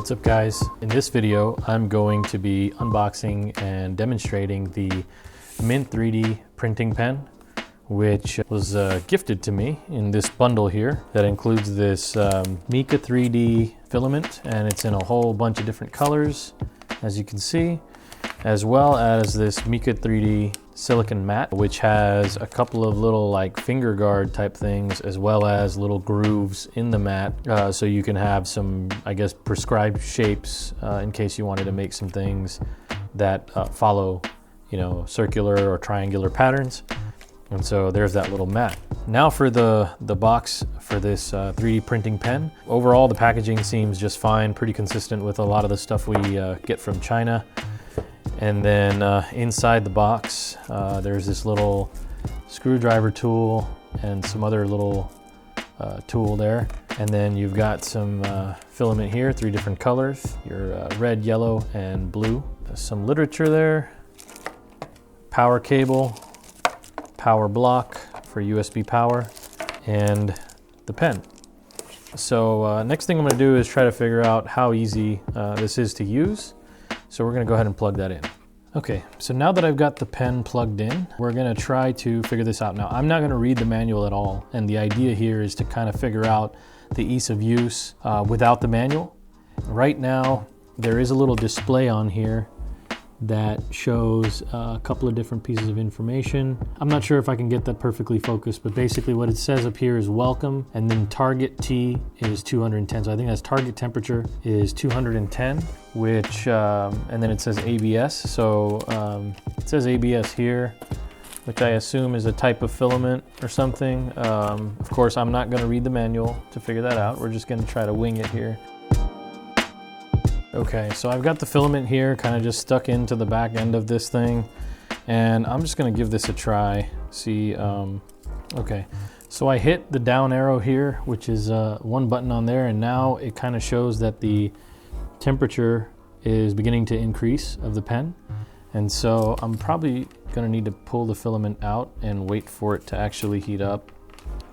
What's up guys? In this video, I'm going to be unboxing and demonstrating the MYNT3D printing pen, which was gifted to me in this bundle here that includes this Mica 3D filament, and it's in a whole bunch of different colors, as you can see, as well as this Mica 3D silicon mat, which has a couple of little like finger guard type things, as well as little grooves in the mat, so you can have some, I guess, prescribed shapes in case you wanted to make some things that follow, you know, circular or triangular patterns. And so there's that little mat. Now for the box for this 3D printing pen. Overall, the packaging seems just fine, pretty consistent with a lot of the stuff we get from China. And then inside the box, there's this little screwdriver tool and some other little tool there. And then you've got some filament here, 3 different colors, your red, yellow, and blue. There's some literature there, power cable, power block for USB power, and the pen. So next thing I'm gonna do is try to figure out how easy this is to use. So we're gonna go ahead and plug that in. Okay, so now that I've got the pen plugged in, we're gonna try to figure this out. Now, I'm not gonna read the manual at all, and the idea here is to kind of figure out the ease of use without the manual. Right now, there is a little display on here that shows a couple of different pieces of information. I'm not sure if I can get that perfectly focused, but basically what it says up here is welcome, and then target T is 210. So I think that's target temperature is 210, which, and then it says ABS. So it says ABS here, which I assume is a type of filament or something. Of course, I'm not gonna read the manual to figure that out. We're just gonna try to wing it here. Okay, so I've got the filament here kind of just stuck into the back end of this thing, and I'm just gonna give this a try, see. Okay, so I hit the down arrow here, which is one button on there, and now it kind of shows that the temperature is beginning to increase of the pen. And so I'm probably gonna need to pull the filament out and wait for it to actually heat up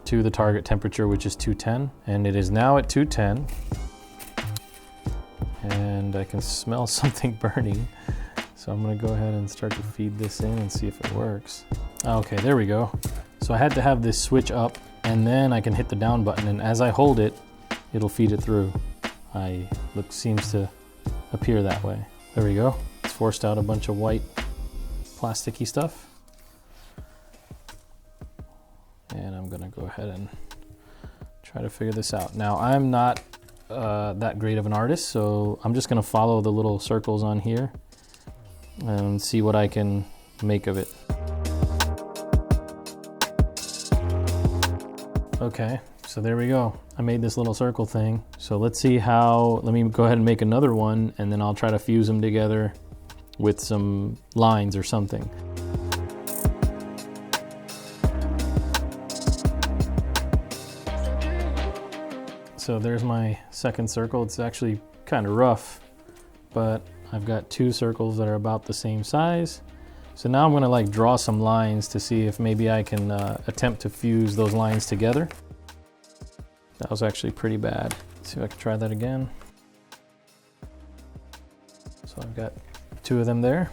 to the target temperature, which is 210, and it is now at 210. And I can smell something burning. So I'm gonna go ahead and start to feed this in and see if it works. Okay, there we go. So I had to have this switch up, and then I can hit the down button, and as I hold it, it'll feed it through. Seems to appear that way. There we go. It's forced out a bunch of white plasticky stuff. And I'm gonna go ahead and try to figure this out. Now, I'm not that great of an artist, so I'm just gonna follow the little circles on here and see what I can make of it. Okay, so there we go. I made this little circle thing. So let's see how, let me go ahead and make another one, and then I'll try to fuse them together with some lines or something. So there's my second circle. It's actually kind of rough, but I've got 2 circles that are about the same size. So now I'm gonna like draw some lines to see if maybe I can attempt to fuse those lines together. That was actually pretty bad. Let's see if I can try that again. So I've got 2 of them there.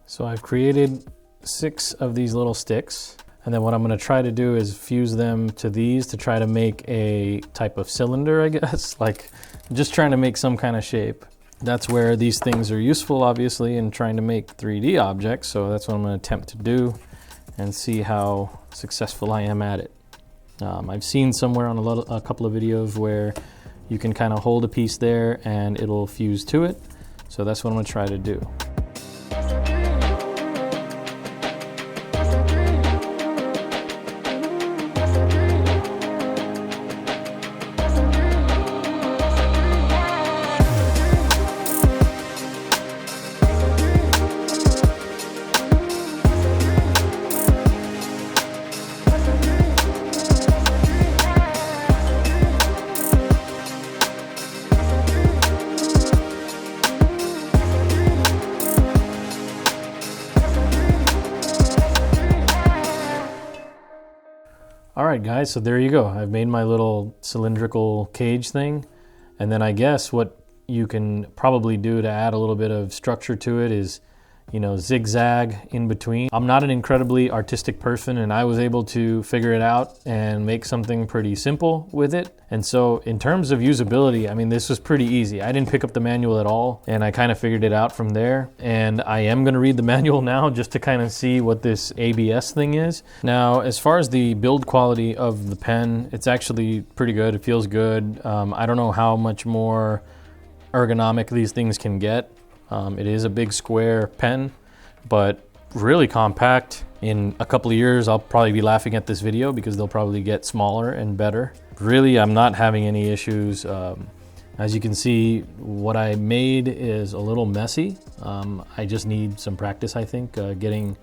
So I've created 6 of these little sticks, and then what I'm gonna try to do is fuse them to these to try to make a type of cylinder, I guess. Like, just trying to make some kind of shape. That's where these things are useful, obviously, in trying to make 3D objects, so that's what I'm gonna attempt to do and see how successful I am at it. I've seen somewhere on a couple of videos where you can kind of hold a piece there and it'll fuse to it, so that's what I'm gonna try to do. All right, guys, so there you go. I've made my little cylindrical cage thing. And then I guess what you can probably do to add a little bit of structure to it is, you know, zigzag in between. I'm not an incredibly artistic person, and I was able to figure it out and make something pretty simple with it. And so in terms of usability, I mean, this was pretty easy. I didn't pick up the manual at all, and I kind of figured it out from there. And I am gonna read the manual now just to kind of see what this ABS thing is. Now, as far as the build quality of the pen, it's actually pretty good. It feels good. I don't know how much more ergonomic these things can get. It is a big square pen, but really compact. In a couple of years, I'll probably be laughing at this video because they'll probably get smaller and better. Really, I'm not having any issues. As you can see, what I made is a little messy. I just need some practice, I think, getting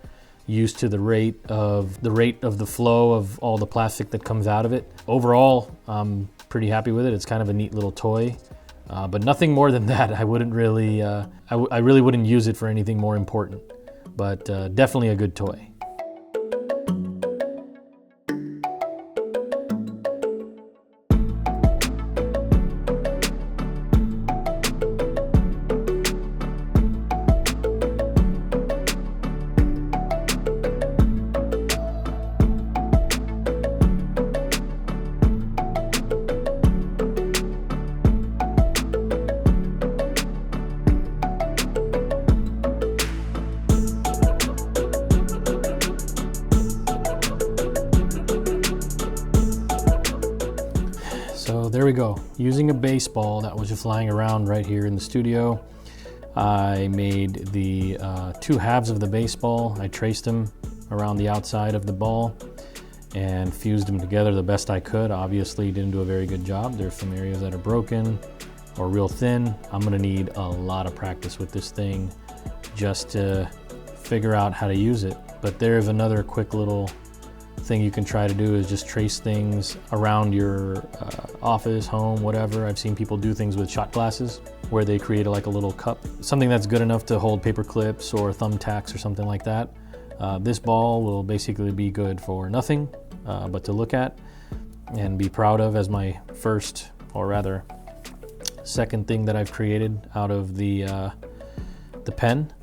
used to the rate of the flow of all the plastic that comes out of it. Overall, I'm pretty happy with it. It's kind of a neat little toy. But nothing more than that. I wouldn't really, I really wouldn't use it for anything more important, but definitely a good toy. So there we go. Using a baseball that was just lying around right here in the studio, I made the two halves of the baseball. I traced them around the outside of the ball and fused them together the best I could. Obviously didn't do a very good job. There's some areas that are broken or real thin. I'm gonna need a lot of practice with this thing just to figure out how to use it. But there's another quick little thing you can try to do is just trace things around your office, home, whatever. I've seen people do things with shot glasses where they create like a little cup, something that's good enough to hold paper clips or thumbtacks or something like that. This ball will basically be good for nothing but to look at and be proud of as my first, or rather second thing that I've created out of the pen.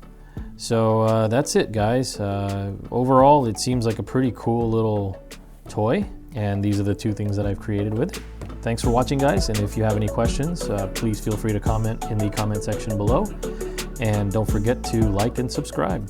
So that's it, guys. Overall, it seems like a pretty cool little toy, and these are the two things that I've created with it. Thanks for watching, guys, and if you have any questions, please feel free to comment in the comment section below, and don't forget to like and subscribe.